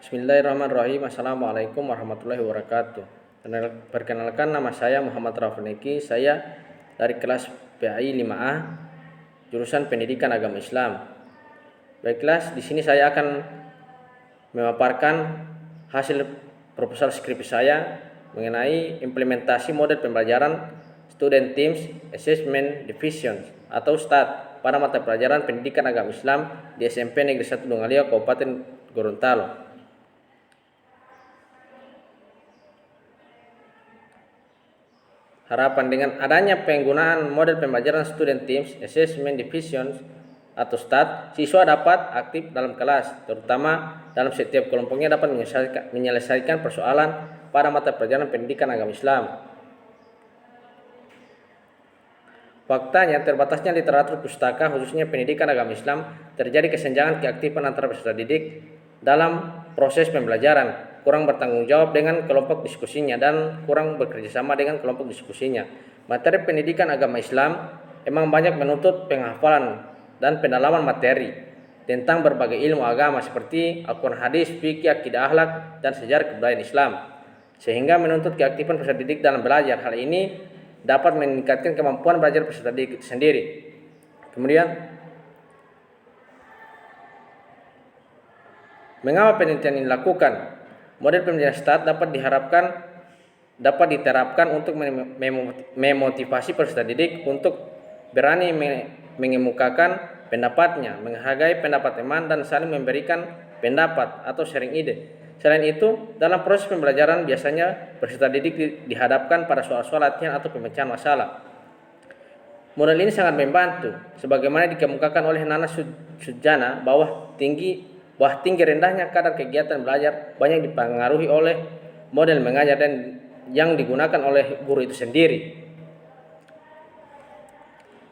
Bismillahirrahmanirrahim. Assalamualaikum warahmatullahi wabarakatuh. Perkenalkan, nama saya Muhammad Rafneki. Saya dari kelas PAI 5A, jurusan Pendidikan Agama Islam. Baiklah, di sini saya akan memaparkan hasil proposal skripsi saya mengenai implementasi model pembelajaran Student Teams Assessment Divisions atau STAD pada mata pelajaran Pendidikan Agama Islam di SMP Negeri 1 Dungalia, Kabupaten Gorontalo. Harapan dengan adanya penggunaan model pembelajaran Student Teams Assessment Divisions atau STAD, siswa dapat aktif dalam kelas, terutama dalam setiap kelompoknya dapat menyelesaikan persoalan pada mata pelajaran Pendidikan Agama Islam. Faktanya, terbatasnya literatur pustaka khususnya Pendidikan Agama Islam, terjadi kesenjangan keaktifan antara peserta didik dalam proses pembelajaran, kurang bertanggung jawab dengan kelompok diskusinya, dan kurang bekerjasama dengan kelompok diskusinya. Materi pendidikan agama Islam memang banyak menuntut penghafalan dan pendalaman materi tentang berbagai ilmu agama seperti Al-Quran, hadis, fikih, akidah, akhlak, dan sejarah kebudayaan Islam, sehingga menuntut keaktifan peserta didik dalam belajar. Hal ini dapat meningkatkan kemampuan belajar peserta didik itu sendiri. Kemudian, mengapa penelitian ini dilakukan? Model pembelajaran STAD dapat diterapkan untuk memotivasi peserta didik untuk berani mengemukakan pendapatnya, menghargai pendapat teman, dan saling memberikan pendapat atau sharing ide. Selain itu, dalam proses pembelajaran biasanya peserta didik dihadapkan pada soal-soal latihan atau pemecahan masalah. Model ini sangat membantu, sebagaimana dikemukakan oleh Nana Sujana bahwa tinggi rendahnya kadar kegiatan belajar banyak dipengaruhi oleh model mengajar dan yang digunakan oleh guru itu sendiri.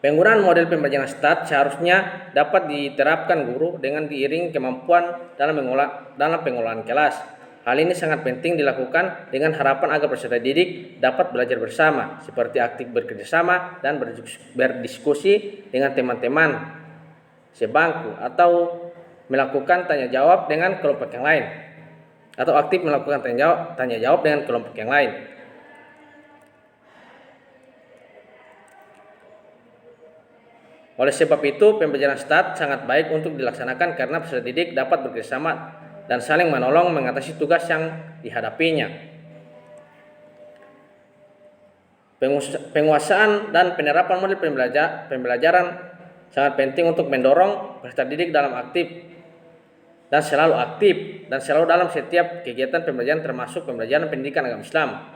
Penggunaan model pembelajaran STAD seharusnya dapat diterapkan guru dengan diiring kemampuan dalam pengolahan kelas. Hal ini sangat penting dilakukan dengan harapan agar peserta didik dapat belajar bersama, seperti aktif bekerjasama dan berdiskusi dengan teman-teman sebangku, atau melakukan tanya jawab dengan kelompok yang lain, atau aktif melakukan tanya jawab dengan kelompok yang lain. Oleh sebab itu, pembelajaran STAD sangat baik untuk dilaksanakan karena peserta didik dapat bekerjasama dan saling menolong mengatasi tugas yang dihadapinya. Penguasaan dan penerapan model pembelajaran sangat penting untuk mendorong peserta didik dalam aktif dan selalu dalam setiap kegiatan pembelajaran, termasuk pembelajaran pendidikan agama Islam.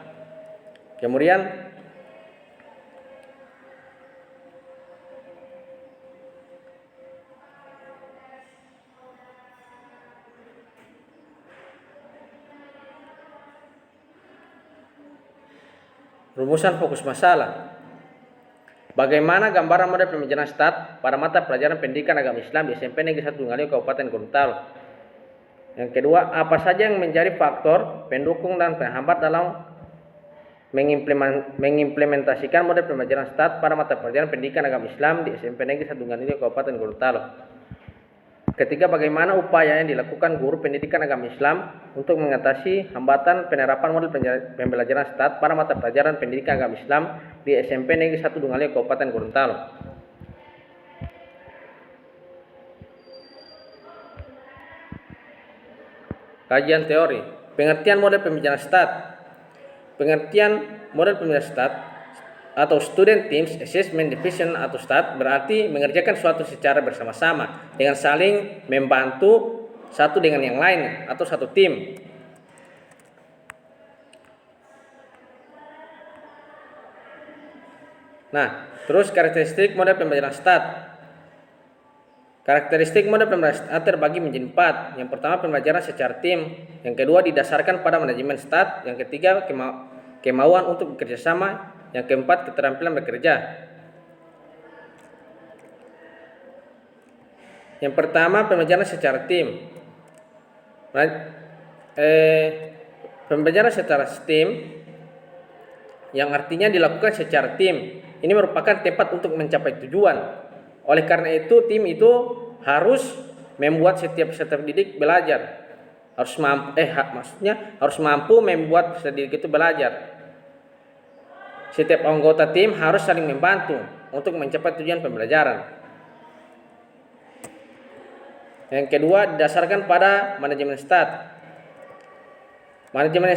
Kemudian, rumusan fokus masalah. Bagaimana gambaran model pembelajaran STAD pada mata pelajaran pendidikan agama Islam di SMP Negeri 1 Dungalia, Kabupaten Gorontalo? Yang kedua, apa saja yang menjadi faktor pendukung dan penghambat dalam mengimplementasikan model pembelajaran STAD pada mata pelajaran pendidikan agama Islam di SMP Negeri 1 Dungalia, Kabupaten Gorontalo? Ketiga, bagaimana upaya yang dilakukan guru pendidikan agama Islam untuk mengatasi hambatan penerapan model pembelajaran STAD pada mata pelajaran pendidikan agama Islam di SMP Negeri 1 Dungalia, Kabupaten Gorontalo? Kajian teori. Pengertian model pembelajaran STAD. Pengertian model pembelajaran STAD atau Student Teams Assessment Division atau STAD berarti mengerjakan suatu secara bersama-sama dengan saling membantu satu dengan yang lain atau satu tim. Nah, terus karakteristik model pembelajaran STAD. Karakteristik model pembelajaran STAD terbagi menjadi 4. Yang pertama, pembelajaran secara tim. Yang kedua, didasarkan pada manajemen STAD. Yang ketiga, kemauan untuk bekerja sama. Yang keempat, keterampilan bekerja. Yang pertama, pembelajaran secara tim. Pembelajaran secara tim yang artinya dilakukan secara tim. Ini merupakan tempat untuk mencapai tujuan. Oleh karena itu, tim itu harus membuat setiap peserta didik belajar maksudnya harus mampu membuat peserta didik itu belajar. Setiap anggota tim harus saling membantu untuk mencapai tujuan pembelajaran. Yang kedua, didasarkan pada manajemen STAT. Manajemen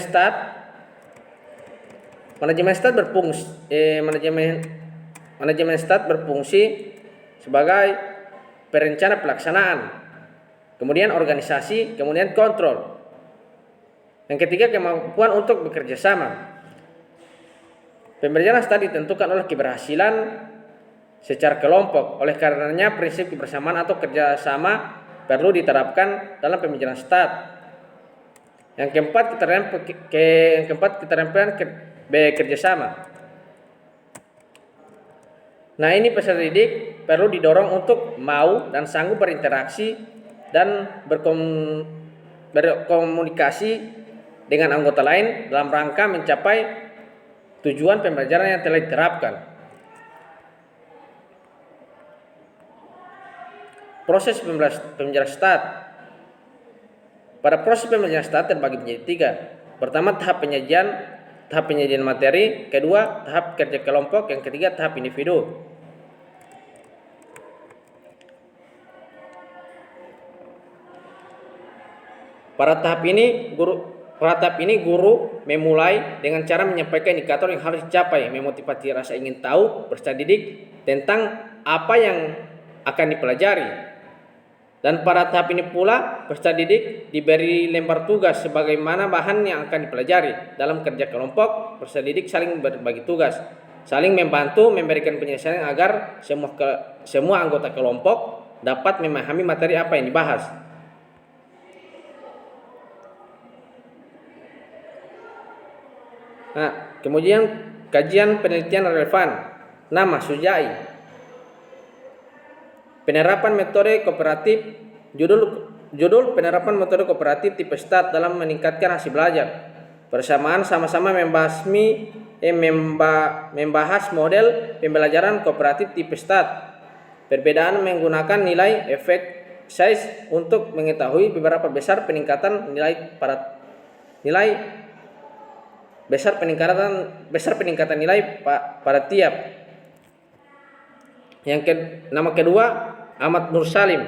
STAT berfungsi sebagai perencana pelaksanaan, kemudian organisasi, kemudian kontrol. Yang ketiga, kemampuan untuk bekerja sama. Pembelajaran STAT ditentukan oleh keberhasilan secara kelompok. Oleh karenanya, prinsip kebersamaan atau kerjasama perlu diterapkan dalam pembelajaran STAT. Yang keempat, keterampilan bekerja sama. Nah, ini peserta didik perlu didorong untuk mau dan sanggup berinteraksi dan berkomunikasi dengan anggota lain dalam rangka mencapai tujuan pembelajaran yang telah diterapkan. Proses pembelajaran STAT. Pada proses pembelajaran STAT terbagi menjadi 3. Pertama, tahap penyajian materi. Kedua, tahap kerja kelompok. Yang ketiga, tahap individu. Pada tahap ini guru memulai dengan cara menyampaikan indikator yang harus dicapai, memotivasi rasa ingin tahu peserta didik tentang apa yang akan dipelajari. Dan pada tahap ini pula peserta didik diberi lembar tugas sebagaimana bahan yang akan dipelajari. Dalam kerja kelompok, peserta didik saling berbagi tugas, saling membantu memberikan penyelesaian agar semua anggota kelompok dapat memahami materi apa yang dibahas. Nah, kemudian kajian penelitian relevan. Nama Sujai. Penerapan metode kooperatif. Judul penerapan metode kooperatif tipe STAT dalam meningkatkan hasil belajar. Persamaan sama-sama membahas model pembelajaran kooperatif tipe STAT. Perbedaan menggunakan nilai efek size untuk mengetahui beberapa besar peningkatan nilai pada tiap. Nama kedua, Ahmad Nur Salim.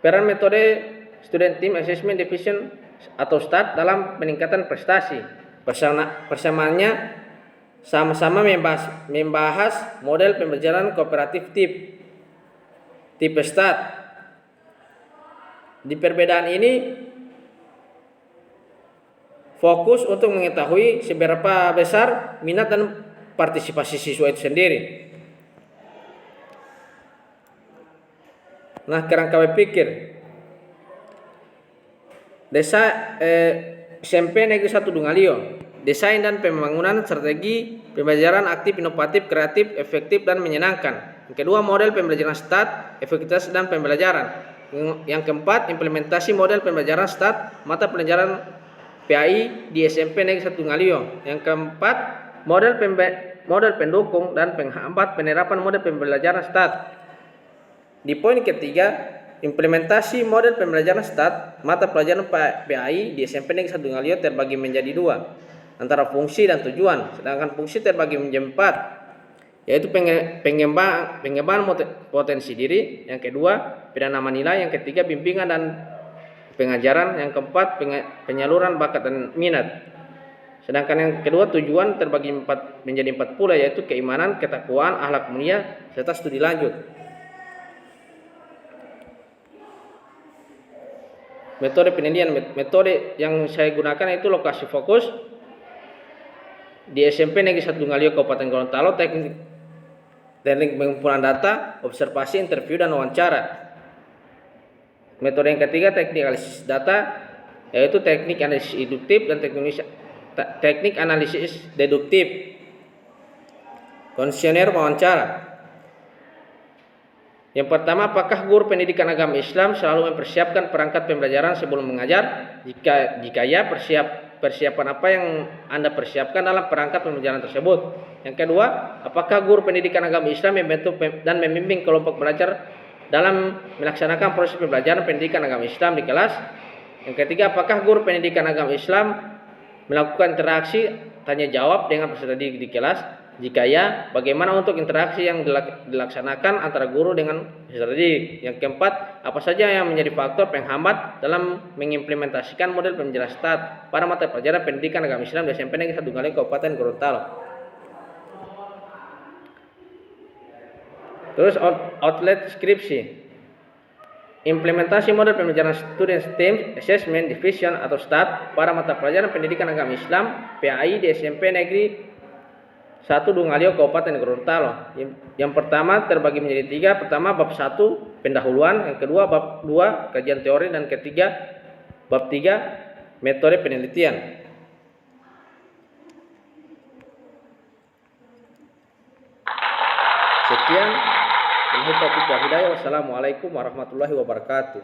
Peran metode Student Team Assessment Division atau STAT dalam peningkatan prestasi. Persamaannya sama-sama membahas model pembelajaran kooperatif tipe STAT. Di perbedaan ini fokus untuk mengetahui seberapa besar minat dan partisipasi siswa itu sendiri. Nah, kerangka berpikir. SMP Negeri 1 Dungalio. Desain dan pembangunan strategi pembelajaran aktif, inovatif, kreatif, efektif, dan menyenangkan. Yang kedua, model pembelajaran STAT, efektivitas dan pembelajaran. Yang keempat, implementasi model pembelajaran STAT, mata pelajaran PAI di SMP Negeri 1 Dungalio. Yang keempat, model pendukung dan penghambat penerapan model pembelajaran STAT. Di poin ketiga, implementasi model pembelajaran STAT, mata pelajaran PAI di SMP Negeri 1 Dungalio terbagi menjadi 2, antara fungsi dan tujuan. Sedangkan fungsi terbagi menjadi 4, yaitu pengembangan potensi diri. Yang kedua, penanaman nilai. Yang ketiga, bimbingan dan pengajaran. Yang keempat, penyaluran bakat dan minat. Sedangkan yang kedua, tujuan terbagi menjadi 4 pula, yaitu keimanan, ketakwaan, akhlak mulia, serta studi lanjut. Metode penelitian, metode yang saya gunakan itu lokasi fokus di SMP Negeri 1 Dungalio Kabupaten Gorontalo, teknik pengumpulan data, observasi, interview, dan wawancara. Metode yang ketiga, teknik analisis data, yaitu teknik analisis induktif dan teknik analisis deduktif. Kuesioner wawancara. Yang pertama, apakah guru pendidikan agama Islam selalu mempersiapkan perangkat pembelajaran sebelum mengajar? Jika ya, persiapan apa yang Anda persiapkan dalam perangkat pembelajaran tersebut? Yang kedua, apakah guru pendidikan agama Islam membentuk dan membimbing kelompok belajar dalam melaksanakan proses pembelajaran pendidikan agama Islam di kelas? Yang ketiga, apakah guru pendidikan agama Islam melakukan interaksi tanya jawab dengan peserta didik di kelas? Jika ya, bagaimana untuk interaksi yang dilaksanakan antara guru dengan peserta didik? Yang keempat, apa saja yang menjadi faktor penghambat dalam mengimplementasikan model pembelajaran STAT pada mata pelajaran pendidikan agama Islam di SMP Negeri 1 Galeng Kabupaten Gorontalo? Terus outlet skripsi. Implementasi model pembelajaran Student STEM Assessment Division atau STAT pada mata pelajaran pendidikan agama Islam PAI di SMP Negeri 1 Dungalio Kabupaten Gorontalo. Yang pertama terbagi menjadi 3. Pertama bab 1 pendahuluan, yang kedua bab 2 kajian teori, dan ketiga bab 3 metode penelitian. Sekian. Wassalamualaikum warahmatullahi wabarakatuh.